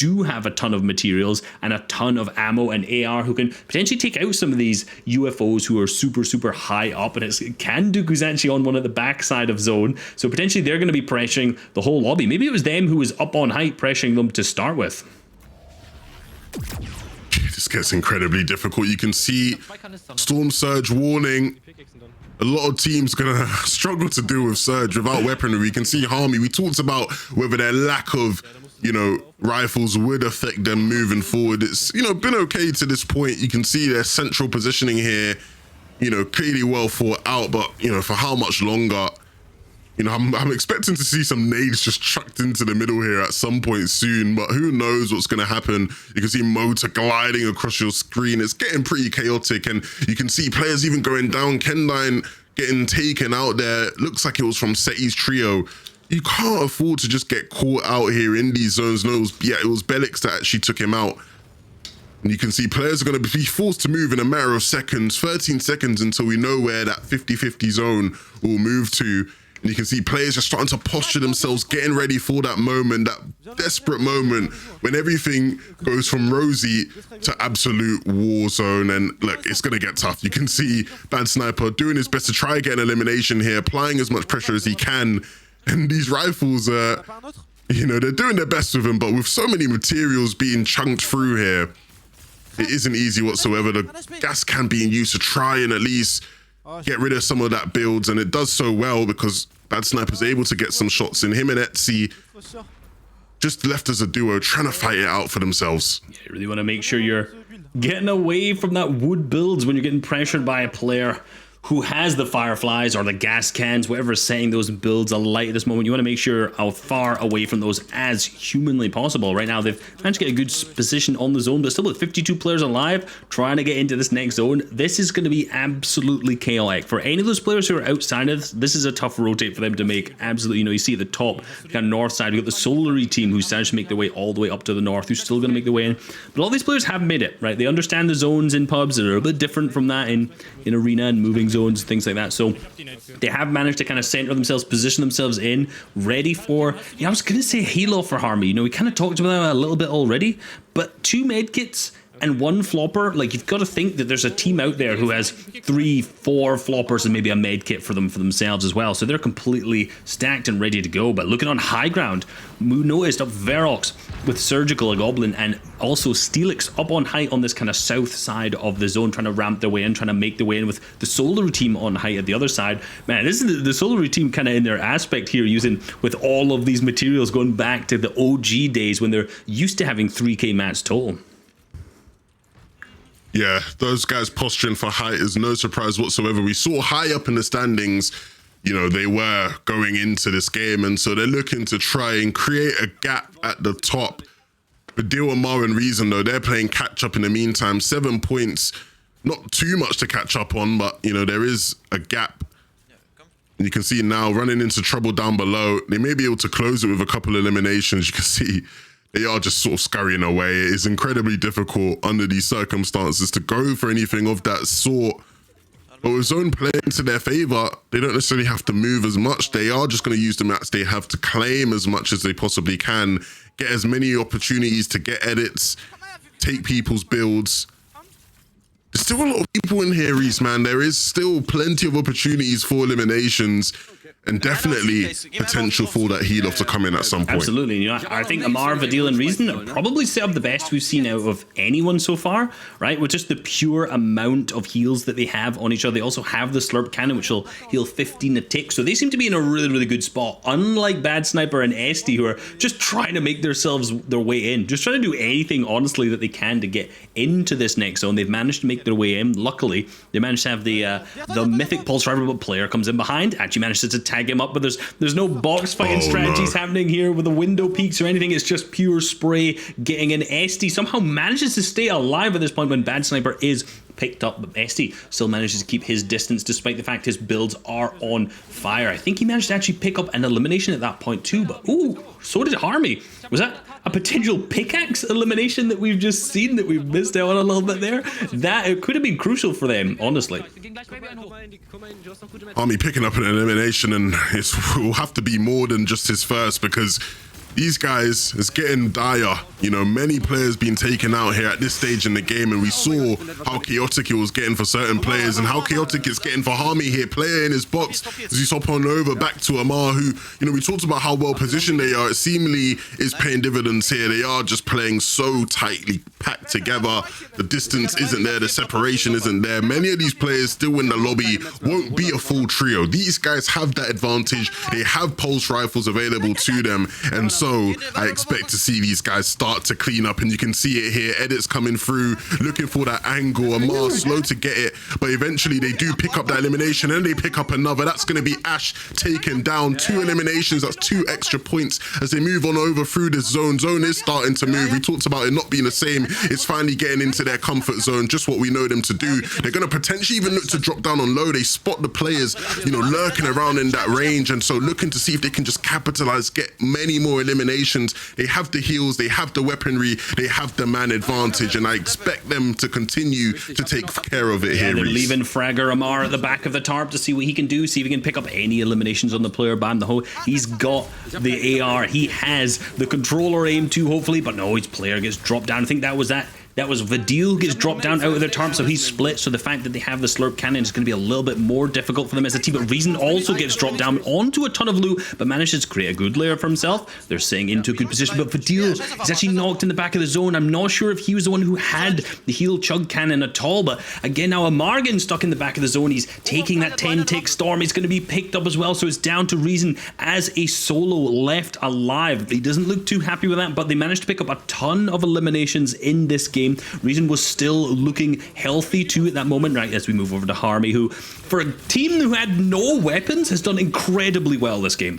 do have a ton of materials and a ton of ammo and AR who can potentially take out some of these UFOs who are super, super high up. And it's Kandu who's actually on one of the backside of zone. So potentially they're going to be pressuring the whole lobby. Maybe it was them who was up on height pressuring them to start with. This gets incredibly difficult. You can see Storm Surge warning. A lot of teams going to struggle to deal with Surge without weaponry. We can see Harmy. We talked about whether their lack of, rifles would affect them moving forward. It's, been okay to this point. You can see their central positioning here, clearly well thought out, but, for how much longer? I'm expecting to see some nades just chucked into the middle here at some point soon, but who knows what's going to happen. You can see Motor gliding across your screen. It's getting pretty chaotic, and you can see players even going down. Kendine getting taken out there. Looks like it was from Seti's trio. You can't afford to just get caught out here in these zones. No, it was Bellix that actually took him out. And you can see players are going to be forced to move in a matter of seconds, 13 seconds until we know where that 50-50 zone will move to. And you can see players just starting to posture themselves, getting ready for that moment, that desperate moment when everything goes from rosy to absolute war zone. And look, it's going to get tough. You can see Bad Sniper doing his best to try and get an elimination here, applying as much pressure as he can. And these rifles, they're doing their best with them, but with so many materials being chunked through here, it isn't easy whatsoever. The gas can being used to try and at least get rid of some of that builds, and it does so well because Bad Sniper's able to get some shots in. Him and Etsy just left as a duo trying to fight it out for themselves. Yeah, you really want to make sure you're getting away from that wood builds when you're getting pressured by a player who has the fireflies or the gas cans, whatever is setting those builds alight at this moment. You want to make sure how far away from those as humanly possible. Right now, they've managed to get a good position on the zone, but still with 52 players alive, trying to get into this next zone, this is going to be absolutely chaotic. For any of those players who are outside of this is a tough rotate for them to make. Absolutely, you see at the top, kind of north side, we've got the Solary team who's managed to make their way all the way up to the north, who's still going to make their way in. But all these players have made it, right? They understand the zones in pubs. They're a bit different from that in arena and moving zones, things like that. So they have managed to kind of center themselves, position themselves in, ready for, I was going to say Halo for Harmy. We kind of talked about that a little bit already, but 2 medkits and 1 flopper, like you've got to think that there's a team out there who has 3, 4 floppers and maybe a med kit for themselves as well. So they're completely stacked and ready to go. But looking on high ground, we noticed up Verox with Surgical, a Goblin, and also Steelix up on height on this kind of south side of the zone, trying to ramp their way in, trying to make their way in with the Solar team on height at the other side. Man, this is the Solar team kind of in their aspect here, using with all of these materials going back to the OG days when they're used to having 3k mats total. Yeah, those guys posturing for height is no surprise whatsoever. We saw high up in the standings, they were going into this game, and so they're looking to try and create a gap at the top. But Deal Amar and Reason, though, they're playing catch up in the meantime. 7 points, not too much to catch up on, but, there is a gap. And you can see now running into trouble down below. They may be able to close it with a couple of eliminations. You can see they are just sort of scurrying away. It is incredibly difficult under these circumstances to go for anything of that sort. But with zone playing to their favor, they don't necessarily have to move as much. They are just going to use the mats they have to claim as much as they possibly can, get as many opportunities to get edits, take people's builds. There's still a lot of people in here, Reese, man. There is still plenty of opportunities for eliminations. And definitely potential for that heal off to come in at some point. Absolutely. I think Amar, Vadil, and Reason probably set up the best we've seen out of anyone so far, right? With just the pure amount of heals that they have on each other. They also have the Slurp Cannon, which will heal 15 a tick. So they seem to be in a really, really good spot. Unlike Bad Sniper and Esty, who are just trying to make their way in. Just trying to do anything, honestly, that they can to get into this next zone. They've managed to make their way in. Luckily, they managed to have the Mythic Pulse Driver, but player comes in behind. Actually manages to tag him up, but there's no box fighting strategies happening here with the window peaks or anything. It's just pure spray getting in. Esty somehow manages to stay alive at this point when Bad Sniper is picked up, but Esty still manages to keep his distance despite the fact his builds are on fire. I think he managed to actually pick up an elimination at that point too, but ooh, so did Harmy. Was that a potential pickaxe elimination that we've just seen that we've missed out on a little bit there? That it could have been crucial for them, honestly. Harmy picking up an elimination, and it will have to be more than just his first, because These guys, it's getting dire. You know, many players being taken out here at this stage in the game, and we saw how chaotic it was getting for certain players and how chaotic it's getting for Harmy here, player in his box as he's hopping over back to Amar, who, you know, we talked about how well positioned they are. It seemingly is paying dividends here. They are just playing so tightly packed together. The distance isn't there, the separation isn't there. Many of these players still in the lobby won't be a full trio. These guys have that advantage. They have pulse rifles available to them, and so I expect to see these guys start to clean up, and you can see it here. Edits coming through, looking for that angle. Amar slow to get it, but eventually they do pick up that elimination, and they pick up another. That's going to be Ash taken down. 2 eliminations, that's 2 extra points as they move on over through this zone. Zone is starting to move. We talked about it not being the same. It's finally getting into their comfort zone, just what we know them to do. They're going to potentially even look to drop down on low. They spot the players, you know, lurking around in that range, and so looking to see if they can just capitalize, get many more eliminations. They have the heals, they have the weaponry, they have the man advantage, and I expect them to continue to take care of it here. They're leaving Fragger Amar at the back of the tarp to see what he can do, see if he can pick up any eliminations on the player. Bam, the whole, he's got the AR, he has the controller aim too, hopefully, but no, his player gets dropped down. I think that was Vadil gets dropped down out of their tarp, so he's split. So the fact that they have the slurp cannon is going to be a little bit more difficult for them as a team. But Reason also gets dropped down onto a ton of loot, but manages to create a good layer for himself. They're staying into a good position, but Vadil is actually knocked in the back of the zone. I'm not sure if he was the one who had the heal chug cannon at all, but again, now Amar getting stuck in the back of the zone. He's taking that 10-tick storm. He's going to be picked up as well, so it's down to Reason as a solo left alive. He doesn't look too happy with that, but they managed to pick up a ton of eliminations in this game. Reason was still looking healthy too at that moment, right, as we move over to Harmy, who, for a team who had no weapons, has done incredibly well this game.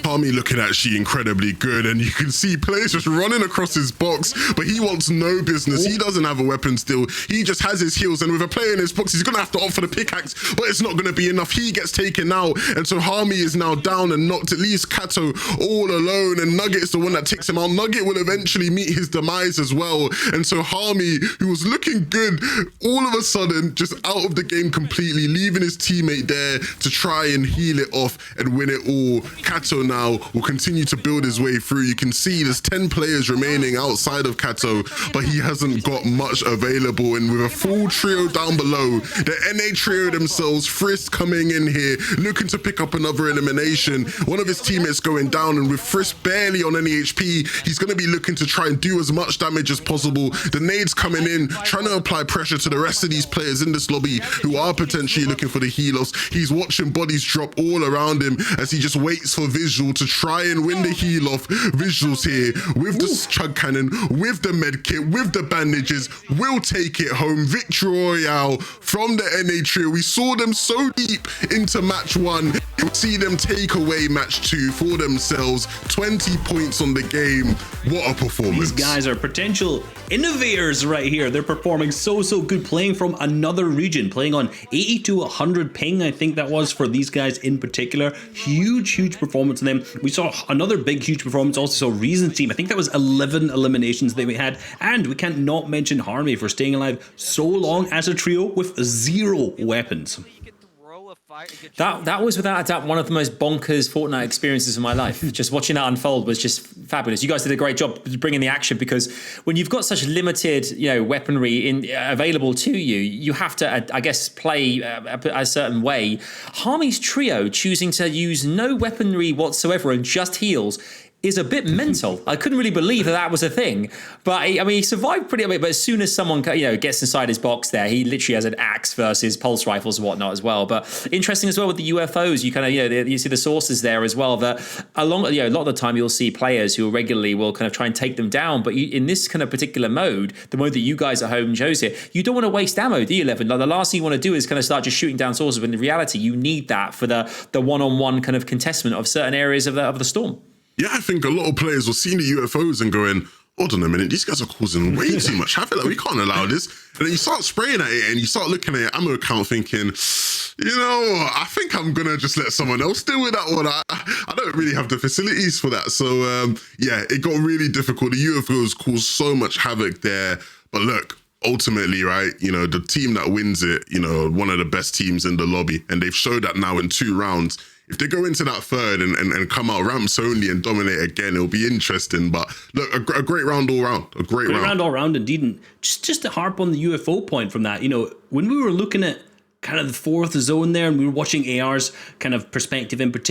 Harmy looking actually incredibly good, and you can see players just running across his box, but he wants no business. He doesn't have a weapon still. He just has his heals, and with a player in his box, he's going to have to opt for the pickaxe, but it's not going to be enough. He gets taken out, and so Harmy is now down and knocked. At least Kato all alone, and Nugget is the one that takes him out. Nugget will eventually meet his demise as well, and so Harmy, who was looking good, all of a sudden just out of the game completely, leaving his teammate there to try and heal it off and win it all. Kato now will continue to build his way through. You can see there's 10 players remaining outside of Kato, but he hasn't got much available, and with a full trio down below, the NA trio themselves, Frisk coming in here, looking to pick up another elimination. One of his teammates going down, and with Frisk barely on any HP, he's going to be looking to try and do as much damage as possible. The nades coming in, trying to apply pressure to the rest of these players in this lobby who are potentially looking for the helos. He's watching bodies drop all around him as he just waits for Visual to try and win the heal off. Visuals here with the chug cannon, with the med kit, with the bandages, will take it home. Victory Royale from the NA trio. We saw them so deep into match 1. We'll see them take away match 2 for themselves. 20 points on the game. What a performance. These guys are potential innovators right here. They're performing so good, playing from another region, playing on 80 to 100 ping, I think that was for these guys in particular. Huge performance in them. We saw another big huge performance, also saw Reason's team. I think that was 11 eliminations that we had, and we can't not mention Harmy for staying alive so long as a trio with 0 weapons. That was without a doubt one of the most bonkers Fortnite experiences of my life. Just watching that unfold was just fabulous. You guys did a great job bringing the action, because when you've got such limited, weaponry available to you, you have to, I guess, play a certain way. Harmy's trio choosing to use no weaponry whatsoever and just heals is a bit mental. I couldn't really believe that was a thing. But I mean, he survived pretty much. But as soon as someone gets inside his box there, he literally has an axe versus pulse rifles and whatnot as well. But interesting as well with the UFOs, you kind of you see the sources there as well. That a lot of the time you'll see players who regularly will kind of try and take them down. But in this kind of particular mode, the mode that you guys at home chose here, you don't want to waste ammo, do you, Levin? Like, the last thing you want to do is kind of start just shooting down sources. When in reality, you need that for the one-on-one kind of contestment of certain areas of the storm. Yeah, I think a lot of players were seeing the UFOs and going, hold on a minute, these guys are causing way too much havoc. Like, we can't allow this. And then you start spraying at it and you start looking at your ammo count thinking, I think I'm going to just let someone else deal with that one. I don't really have the facilities for that. So, yeah, it got really difficult. The UFOs caused so much havoc there. But look, ultimately, right, the team that wins it, one of the best teams in the lobby. And they've showed that now in 2 rounds. if they go into that third and come out ramps only and dominate again, it'll be interesting. But look, a great round all round. A great round all round indeed. And just to harp on the UFO point from that, when we were looking at kind of the fourth zone there and we were watching AR's kind of perspective in particular,